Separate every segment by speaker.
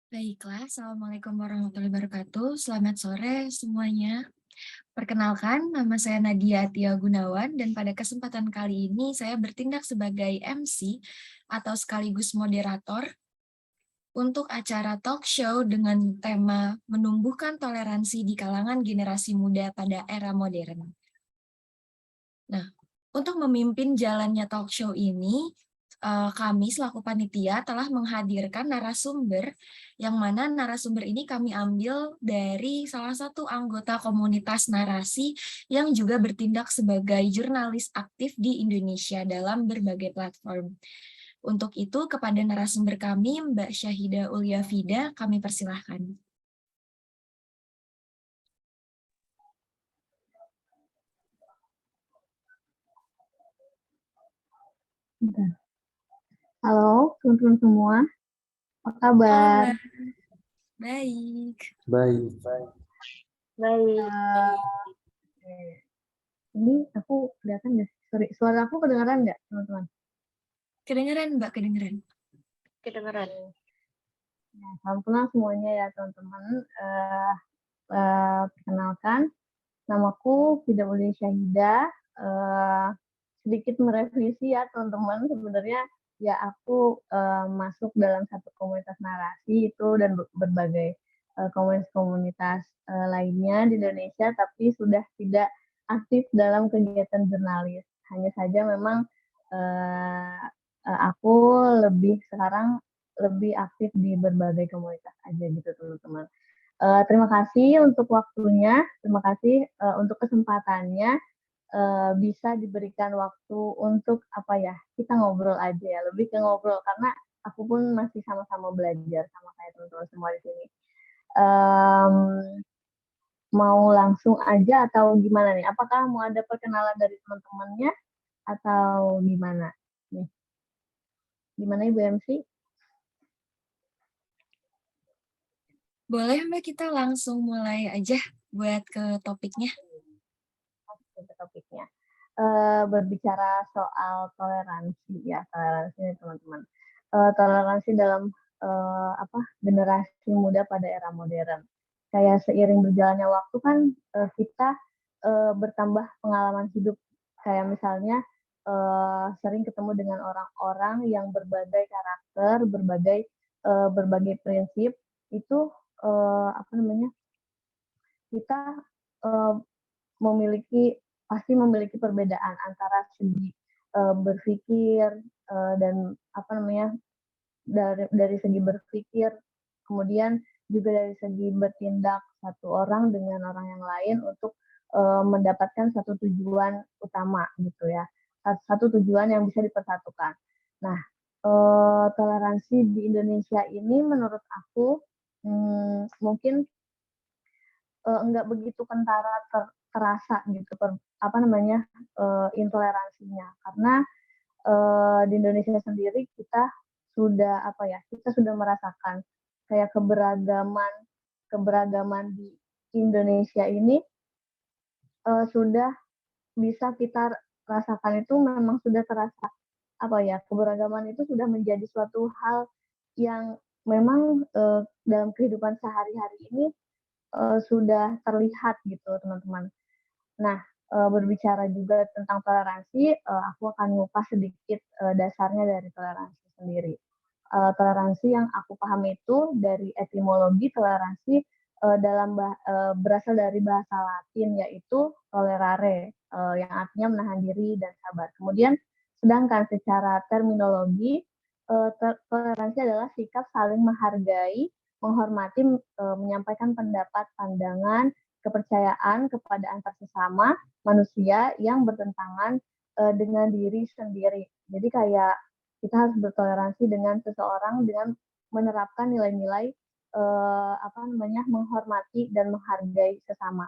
Speaker 1: Baiklah, Assalamualaikum warahmatullahi wabarakatuh. Selamat sore semuanya. Perkenalkan, nama saya Nadia Atia Gunawan dan pada kesempatan kali ini saya bertindak sebagai MC atau sekaligus moderator untuk acara talk show dengan tema menumbuhkan toleransi di kalangan generasi muda pada era modern. Nah, untuk memimpin jalannya talk show ini, kami selaku panitia telah menghadirkan narasumber, yang mana narasumber ini kami ambil dari salah satu anggota komunitas narasi yang juga bertindak sebagai jurnalis aktif di Indonesia dalam berbagai platform. Untuk itu, kepada narasumber kami, Mbak Syahida Ulyafida, kami persilahkan.
Speaker 2: Halo teman-teman semua, apa kabar?
Speaker 1: Halo, baik.
Speaker 3: Baik.
Speaker 2: Ini aku kelihatan nggak? Sorry, suara aku kedengaran nggak teman-teman?
Speaker 1: Kedengeran, Mbak, kedengeran.
Speaker 4: Kedengeran.
Speaker 2: Ya, salam kenal semuanya ya teman-teman. Perkenalkan, namaku Fida Uli Syahida. Sedikit merevisi ya teman-teman. Sebenarnya ya aku masuk dalam satu komunitas narasi itu dan berbagai komunitas-komunitas lainnya di Indonesia, tapi sudah tidak aktif dalam kegiatan jurnalis. Hanya saja memang aku sekarang lebih aktif di berbagai komunitas aja gitu teman-teman. Terima kasih untuk waktunya, terima kasih untuk kesempatannya. Bisa diberikan waktu untuk apa ya, kita ngobrol aja ya, lebih ke ngobrol karena aku pun masih sama-sama belajar sama kayak teman-teman semua di sini. Mau langsung aja atau gimana nih? Apakah mau ada perkenalan dari teman-temannya atau gimana nih? Gimana Ibu MC?
Speaker 1: Boleh Mbak, kita langsung mulai aja buat ke topiknya.
Speaker 2: Ke topiknya. Berbicara soal toleransi ya, toleransi nih teman-teman. Toleransi dalam generasi muda pada era modern. Kayak seiring berjalannya waktu kan kita bertambah pengalaman hidup. Kayak misalnya sering ketemu dengan orang-orang yang berbagai karakter, berbagai prinsip. Itu kita pasti memiliki perbedaan antara segi berpikir dan dari segi berpikir, kemudian juga dari segi bertindak satu orang dengan orang yang lain untuk mendapatkan satu tujuan utama gitu ya, satu tujuan yang bisa dipersatukan. Nah, toleransi di Indonesia ini menurut aku mungkin enggak begitu kentara terasa gitu intoleransinya, karena di Indonesia sendiri kita sudah merasakan kayak keberagaman di Indonesia ini sudah bisa kita rasakan, itu memang sudah terasa keberagaman itu sudah menjadi suatu hal yang memang dalam kehidupan sehari-hari ini sudah terlihat gitu teman-teman. Nah, berbicara juga tentang toleransi, aku akan ngupas sedikit dasarnya dari toleransi sendiri. Toleransi yang aku pahami itu dari etimologi toleransi berasal dari bahasa Latin, yaitu tolerare, yang artinya menahan diri dan sabar. Kemudian, sedangkan secara terminologi, toleransi adalah sikap saling menghargai, menghormati, menyampaikan pendapat, pandangan, kepercayaan kepada antar sesama manusia yang bertentangan dengan diri sendiri. Jadi kayak kita harus bertoleransi dengan seseorang dengan menerapkan nilai-nilai menghormati dan menghargai sesama.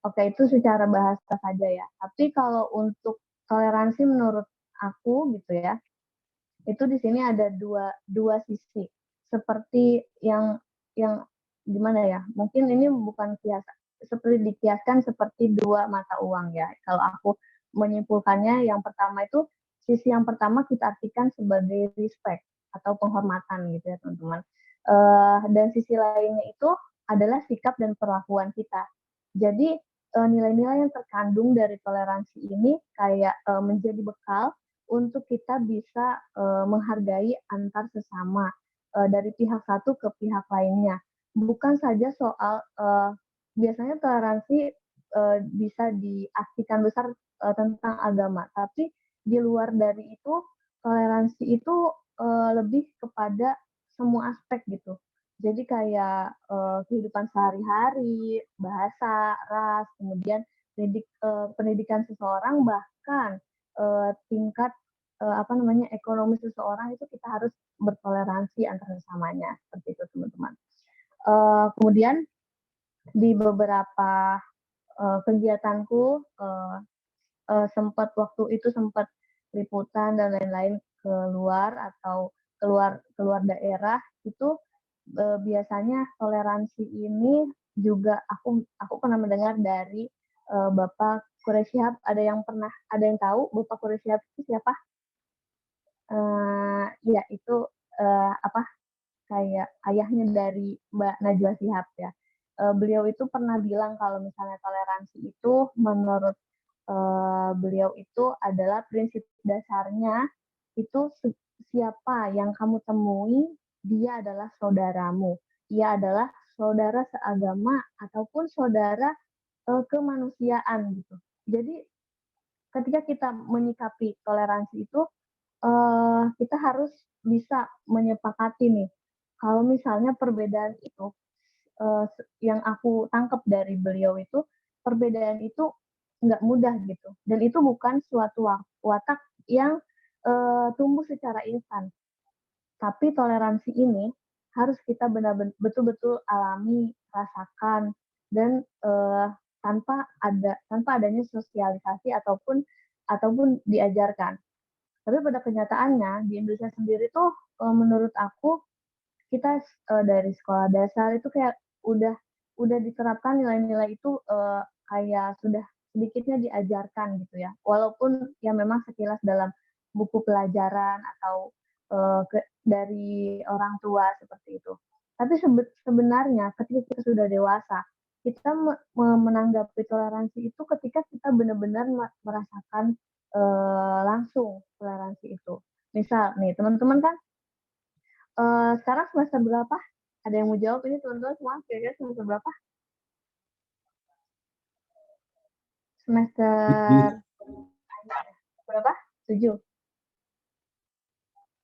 Speaker 2: Oke, itu secara bahasa saja ya. Tapi kalau untuk toleransi menurut aku gitu ya, itu di sini ada dua sisi. Seperti yang gimana ya? Mungkin ini bukan seperti dikiaskan seperti dua mata uang ya. Kalau aku menyimpulkannya, yang pertama itu sisi yang pertama kita artikan sebagai respect atau penghormatan gitu ya teman-teman. Dan sisi lainnya itu adalah sikap dan perlakuan kita. Jadi nilai-nilai yang terkandung dari toleransi ini kayak menjadi bekal untuk kita bisa menghargai antar sesama dari pihak satu ke pihak lainnya. Bukan saja soal biasanya toleransi bisa diartikan besar tentang agama, tapi di luar dari itu toleransi itu lebih kepada semua aspek gitu. Jadi kayak kehidupan sehari-hari, bahasa, ras, kemudian pendidikan seseorang, bahkan tingkat ekonomi seseorang itu kita harus bertoleransi antar sesamanya seperti itu teman-teman. Kemudian di beberapa kegiatanku sempat waktu itu sempat liputan dan lain-lain keluar atau keluar daerah itu biasanya toleransi ini juga aku pernah mendengar dari Bapak Quraish Shihab. Ada yang tahu Bapak Quraish Shihab itu siapa? Ya itu kayak ayahnya dari Mbak Najwa Shihab ya. Beliau itu pernah bilang kalau misalnya toleransi itu menurut beliau itu adalah prinsip dasarnya itu siapa yang kamu temui dia adalah saudaramu, dia adalah saudara seagama ataupun saudara kemanusiaan gitu. Jadi ketika kita menyikapi toleransi itu kita harus bisa menyepakati nih kalau misalnya perbedaan itu yang aku tangkap dari beliau itu perbedaan itu nggak mudah gitu dan itu bukan suatu watak yang tumbuh secara instan tapi toleransi ini harus kita benar-benar betul-betul alami rasakan dan tanpa adanya sosialisasi ataupun diajarkan tapi pada kenyataannya di Indonesia sendiri tuh menurut aku kita dari sekolah dasar itu kayak udah diterapkan nilai-nilai itu kayak sudah sedikitnya diajarkan gitu ya. Walaupun ya memang sekilas dalam buku pelajaran atau dari orang tua seperti itu. Tapi sebenarnya ketika kita sudah dewasa, kita menanggapi toleransi itu ketika kita benar-benar merasakan langsung toleransi itu. Misal nih teman-teman kan sekarang semester berapa? Ada yang mau jawab ini teman-teman semua? Kira-kira semester berapa? Semester berapa? 7.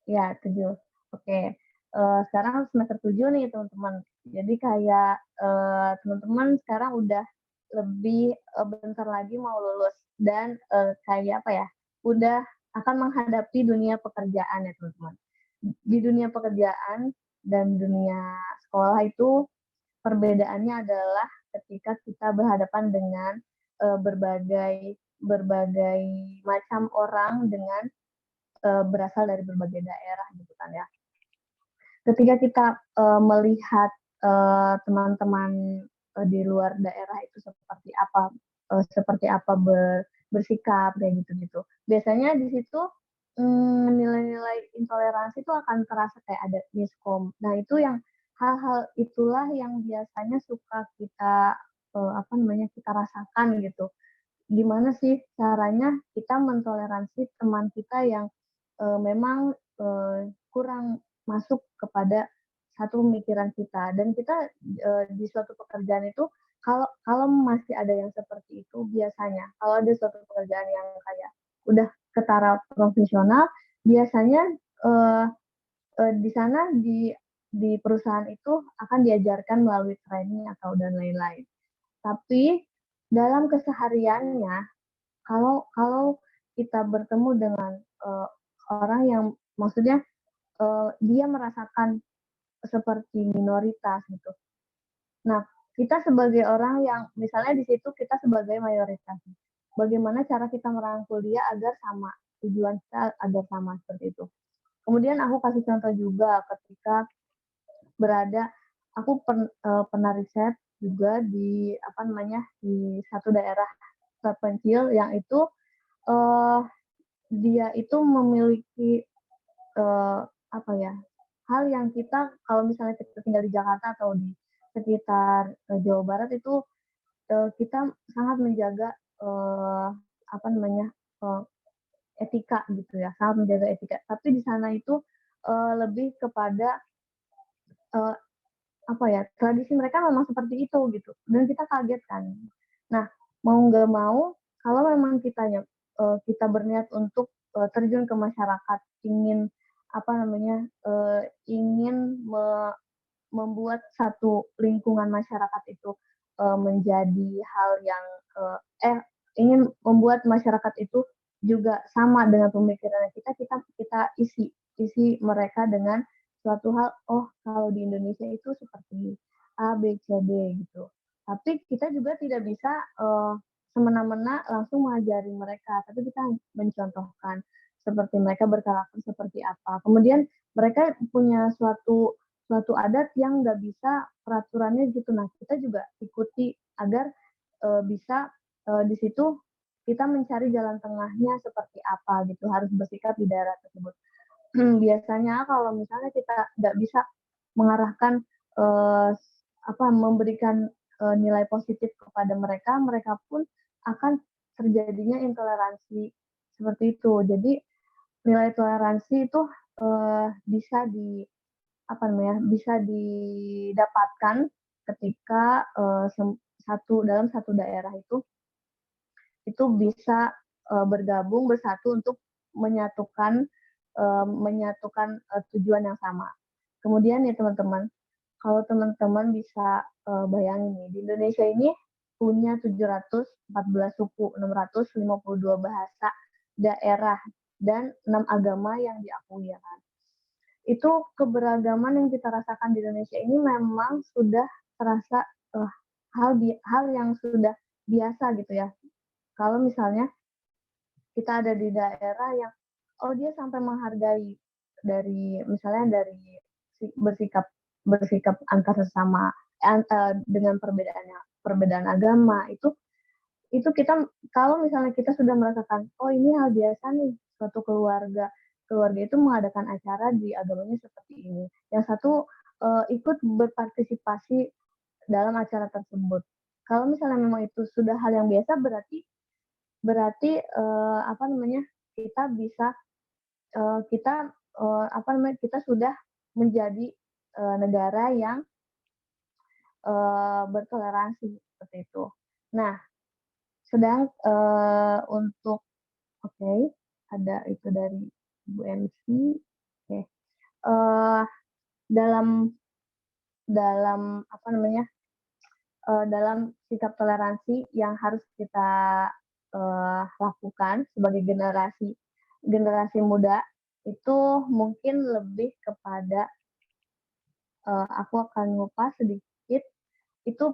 Speaker 2: Ya, 7. Oke. Sekarang semester 7 nih teman-teman. Jadi kayak teman-teman sekarang udah lebih bentar lagi mau lulus dan kayak apa ya? Udah akan menghadapi dunia pekerjaan ya teman-teman. Di dunia pekerjaan dan dunia sekolah itu perbedaannya adalah ketika kita berhadapan dengan berbagai macam orang dengan berasal dari berbagai daerah gitu kan ya. Ketika kita melihat teman-teman di luar daerah itu seperti apa bersikap kayak gitu-gitu. Biasanya di situ nilai-nilai intoleransi itu akan terasa kayak ada miskom. Nah itu yang hal-hal itulah yang biasanya suka kita kita rasakan gitu. Gimana sih caranya kita mentoleransi teman kita yang memang kurang masuk kepada satu pemikiran kita dan kita di suatu pekerjaan itu kalau masih ada yang seperti itu biasanya kalau ada suatu pekerjaan yang kayak udah ke taraf profesional biasanya di sana di perusahaan itu akan diajarkan melalui training atau dan lain-lain. Tapi dalam kesehariannya kalau kita bertemu dengan orang yang maksudnya dia merasakan seperti minoritas gitu. Nah, kita sebagai orang yang misalnya di situ kita sebagai mayoritas. Bagaimana cara kita merangkul dia agar sama, tujuan kita agar sama seperti itu. Kemudian aku kasih contoh juga ketika berada aku pernah riset juga di di satu daerah terpencil yang itu dia itu memiliki hal yang kita kalau misalnya kita tinggal di Jakarta atau di sekitar Jawa Barat itu kita sangat menjaga apa namanya etika gitu ya, sangat menjaga etika. Tapi di sana itu lebih kepada eh, apa ya, tradisi mereka memang seperti itu gitu, dan kita kaget kan. Nah, mau nggak mau, kalau memang kita berniat untuk terjun ke masyarakat, ingin apa namanya, ingin membuat satu lingkungan masyarakat itu menjadi hal yang ingin membuat masyarakat itu juga sama dengan pemikiran kita isi mereka dengan suatu hal, oh kalau di Indonesia itu seperti A, B, C, D gitu. Tapi kita juga tidak bisa semena-mena langsung mengajari mereka, tapi kita mencontohkan seperti mereka berkarakter seperti apa. Kemudian mereka punya suatu suatu adat yang nggak bisa peraturannya gitu. Nah, kita juga ikuti agar bisa di situ kita mencari jalan tengahnya seperti apa gitu, harus bersikap di daerah tersebut. Biasanya kalau misalnya kita nggak bisa mengarahkan eh, memberikan nilai positif kepada mereka, mereka pun akan terjadinya intoleransi seperti itu. Jadi nilai toleransi itu bisa bisa didapatkan ketika dalam satu daerah itu bisa bergabung bersatu untuk menyatukan tujuan yang sama. Kemudian ya teman-teman, kalau teman-teman bisa bayangin nih, di Indonesia ini punya 714 suku, 652 bahasa, daerah, dan 6 agama yang diakui ya kan. Itu keberagaman yang kita rasakan di Indonesia ini memang sudah terasa hal yang sudah biasa gitu ya. Kalau misalnya kita ada di daerah yang dia sampai menghargai dari bersikap bersikap antar sesama dengan perbedaan agama itu kita kalau misalnya kita sudah merasakan ini hal biasa nih, suatu keluarga itu mengadakan acara di agamanya seperti ini, yang satu ikut berpartisipasi dalam acara tersebut. Kalau misalnya memang itu sudah hal yang biasa, berarti berarti apa namanya kita bisa kita kita sudah menjadi negara yang bertoleransi seperti itu. Nah, untuk ada itu dari Bu MC. Oke. Uh, dalam dalam apa namanya dalam sikap toleransi yang harus kita lakukan sebagai generasi muda itu mungkin lebih kepada aku akan ngupas sedikit itu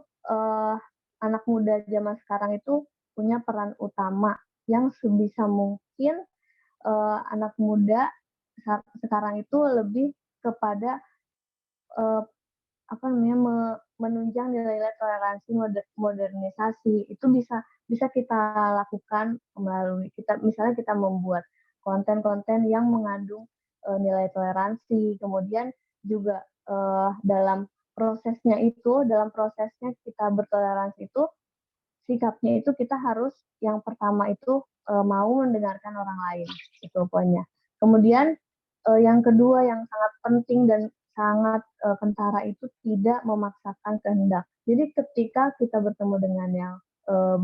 Speaker 2: anak muda zaman sekarang itu punya peran utama yang sebisa mungkin anak muda sekarang itu lebih kepada menunjang nilai-nilai toleransi modernisasi itu bisa kita lakukan melalui misalnya kita membuat konten-konten yang mengandung nilai toleransi, kemudian juga dalam prosesnya kita bertoleransi itu sikapnya itu kita harus yang pertama itu mau mendengarkan orang lain itu poinnya. Kemudian yang kedua yang sangat penting dan sangat kentara itu tidak memaksakan kehendak. Jadi ketika kita bertemu dengan yang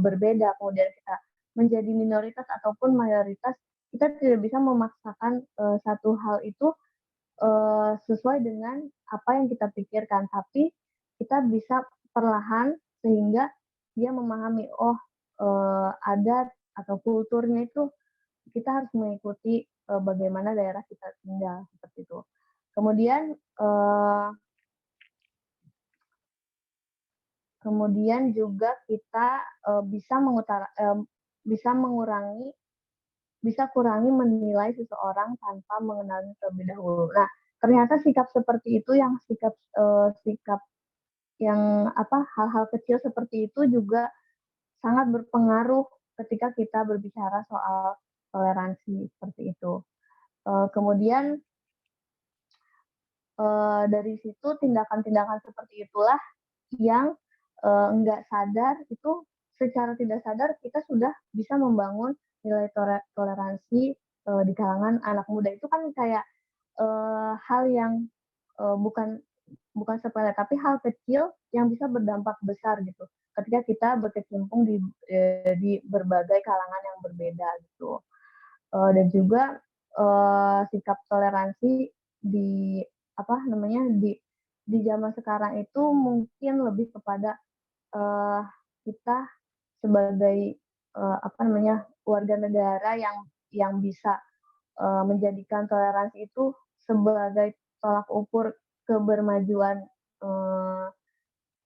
Speaker 2: berbeda, kemudian kita menjadi minoritas ataupun mayoritas, kita tidak bisa memaksakan satu hal itu sesuai dengan apa yang kita pikirkan, tapi kita bisa perlahan sehingga dia memahami adat atau kulturnya itu kita harus mengikuti bagaimana daerah kita tinggal seperti itu. Kemudian juga kita bisa kurangi menilai seseorang tanpa mengenalnya terlebih dahulu. Nah, ternyata sikap seperti itu sikap yang hal-hal kecil seperti itu juga sangat berpengaruh ketika kita berbicara soal toleransi seperti itu. Kemudian dari situ tindakan-tindakan seperti itulah yang nggak sadar itu secara tidak sadar kita sudah bisa membangun nilai toleransi di kalangan anak muda. Itu kan kayak hal yang bukan bukan sepele, tapi hal kecil yang bisa berdampak besar gitu. Ketika kita berkecimpung di berbagai kalangan yang berbeda gitu. Dan juga sikap toleransi di apa namanya di zaman sekarang itu mungkin lebih kepada uh, kita sebagai apa namanya warga negara yang bisa menjadikan toleransi itu sebagai tolak ukur kebermajuan uh,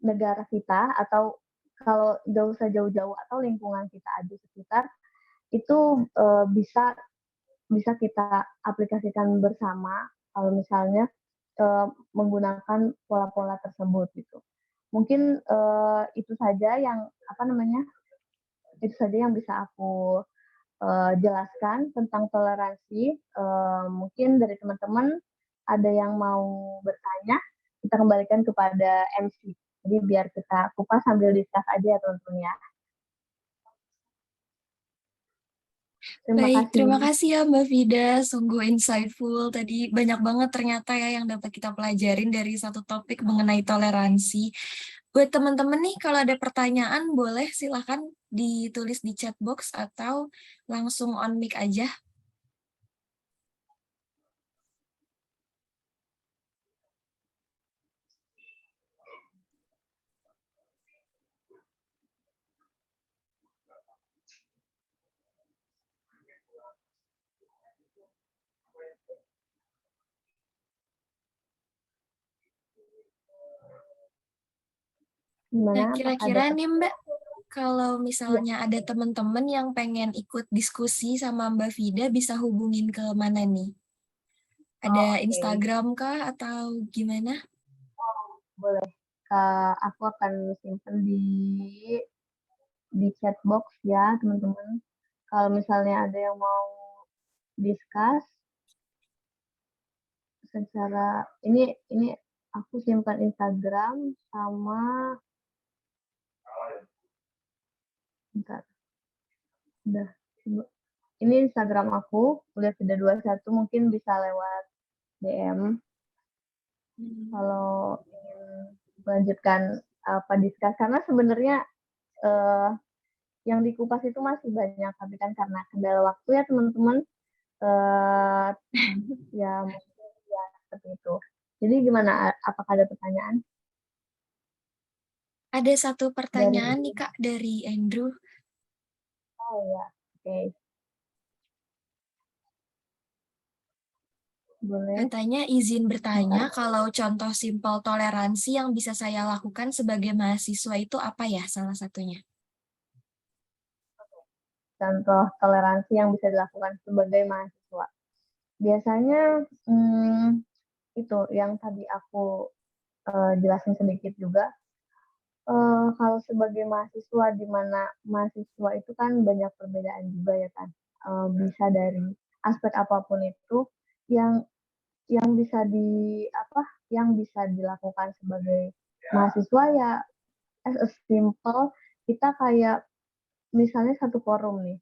Speaker 2: negara kita, atau kalau jauh usah jauh-jauh atau lingkungan kita ada sekitar itu bisa bisa kita aplikasikan bersama kalau misalnya menggunakan pola-pola tersebut gitu. Mungkin itu saja yang apa namanya itu saja yang bisa aku jelaskan tentang toleransi. Mungkin dari teman-teman ada yang mau bertanya, kita kembalikan kepada MC. Jadi biar kita kupas sambil discuss aja ya teman-teman ya. Terima
Speaker 1: Baik, terima
Speaker 2: kasih.
Speaker 1: kasih ya Mbak Vida, sungguh insightful. Tadi banyak banget ternyata ya yang dapat kita pelajarin dari satu topik mengenai toleransi. Buat teman-teman nih, kalau ada pertanyaan boleh silahkan ditulis di chat box atau langsung on mic aja.
Speaker 2: Gimana?
Speaker 1: Nah,
Speaker 2: Apakah ada
Speaker 1: kira-kira nih Mbak, kalau
Speaker 2: Iya.
Speaker 1: misalnya ada teman-teman yang pengen ikut diskusi sama Mbak Vida, bisa hubungin ke mana nih? Ada
Speaker 2: Oh, oke.
Speaker 1: Instagram kah atau gimana?
Speaker 2: Boleh. Aku akan simpan di chat box ya, teman-teman. Kalau misalnya ada yang mau discuss secara ini aku simpan Instagram sama bentar, udah ini Instagram aku udah sudah 21, mungkin bisa lewat DM kalau ingin melanjutkan apa discuss, karena sebenarnya eh, yang dikupas itu masih banyak, tapi kan karena kendala waktu ya teman-teman, eh, ya mungkin ya seperti itu. Jadi gimana? Apakah ada pertanyaan
Speaker 1: Ada satu
Speaker 2: dari?
Speaker 1: pertanyaan nih Kak dari Andrew.
Speaker 2: Oh ya, oke, boleh.
Speaker 1: Katanya izin bertanya kalau contoh simpel toleransi yang bisa saya lakukan sebagai mahasiswa itu apa ya salah satunya?
Speaker 2: Contoh toleransi yang bisa dilakukan sebagai mahasiswa. Biasanya itu yang tadi aku jelasin sedikit juga. Kalau sebagai mahasiswa, di mana mahasiswa itu kan banyak perbedaan juga ya kan. Bisa dari aspek apapun itu yang bisa yang bisa dilakukan sebagai mahasiswa ya, as a simple kita kayak misalnya satu forum nih,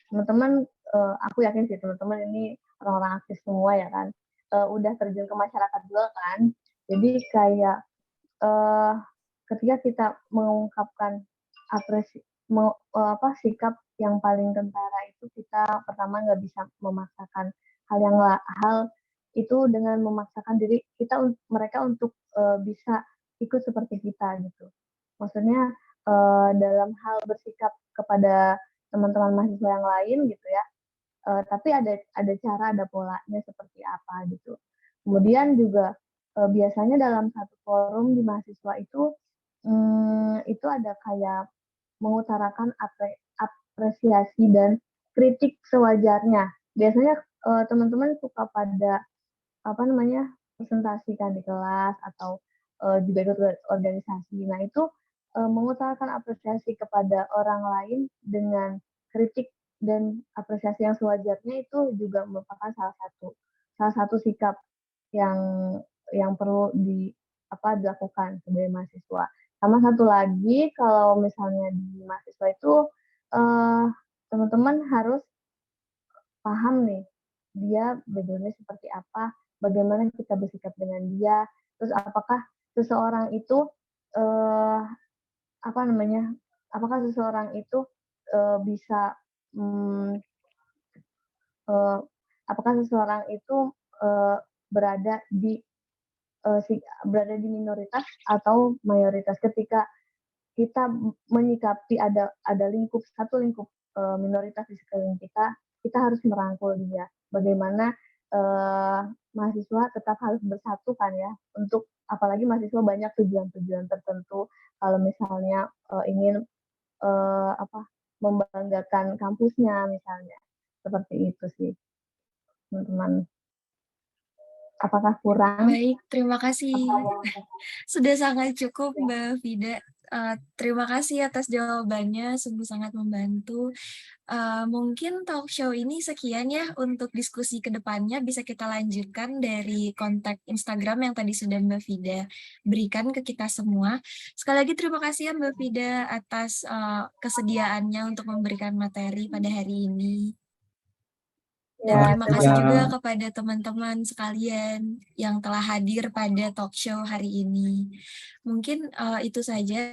Speaker 2: teman-teman, aku yakin sih teman-teman ini orang-orang aktif semua ya kan, udah terjun ke masyarakat juga kan, jadi kayak uh, ketika kita mengungkapkan sikap yang paling kentara itu, kita pertama nggak bisa memaksakan hal itu dengan memaksakan diri kita mereka untuk bisa ikut seperti kita gitu. Maksudnya dalam hal bersikap kepada teman-teman mahasiswa yang lain gitu ya. Tapi ada cara, ada polanya seperti apa gitu. Kemudian juga biasanya dalam satu forum di mahasiswa itu ada kayak mengutarakan apresiasi dan kritik sewajarnya. Biasanya teman-teman suka pada apa namanya presentasikan di kelas atau juga ikut organisasi. Nah itu mengutarakan apresiasi kepada orang lain dengan kritik dan apresiasi yang sewajarnya itu juga merupakan salah satu sikap yang yang perlu dilakukan sebagai mahasiswa. Sama satu lagi, kalau misalnya di mahasiswa itu, teman-teman harus paham nih, dia background-nya seperti apa, bagaimana kita bersikap dengan dia, terus apakah seseorang itu, eee, apa namanya, apakah seseorang itu, bisa, mmm, eee, apakah seseorang itu, eee, berada di, berada di minoritas atau mayoritas. Ketika kita menyikapi ada satu lingkup, minoritas di sekeliling kita, kita harus merangkul dia. Bagaimana, mahasiswa tetap harus bersatu kan ya, untuk apalagi mahasiswa banyak tujuan-tujuan tertentu, kalau misalnya, ingin, apa, membanggakan kampusnya misalnya, seperti itu sih, teman-teman. Apakah kurang?
Speaker 1: Baik, terima
Speaker 2: Apa
Speaker 1: kasih.
Speaker 2: yang
Speaker 1: Sudah sangat cukup Mbak Vida. Terima kasih atas jawabannya, sungguh sangat membantu. Mungkin talk show ini sekian ya untuk diskusi ke depannya bisa kita lanjutkan dari kontak Instagram yang tadi sudah Mbak Vida berikan ke kita semua. Sekali lagi terima kasih ya Mbak Vida atas, kesediaannya untuk memberikan materi pada hari ini. Dan
Speaker 2: ya,
Speaker 1: terima
Speaker 2: terima
Speaker 1: kasih juga
Speaker 2: kasih.
Speaker 1: kepada teman-teman sekalian yang telah hadir pada talk show hari ini. Mungkin, itu saja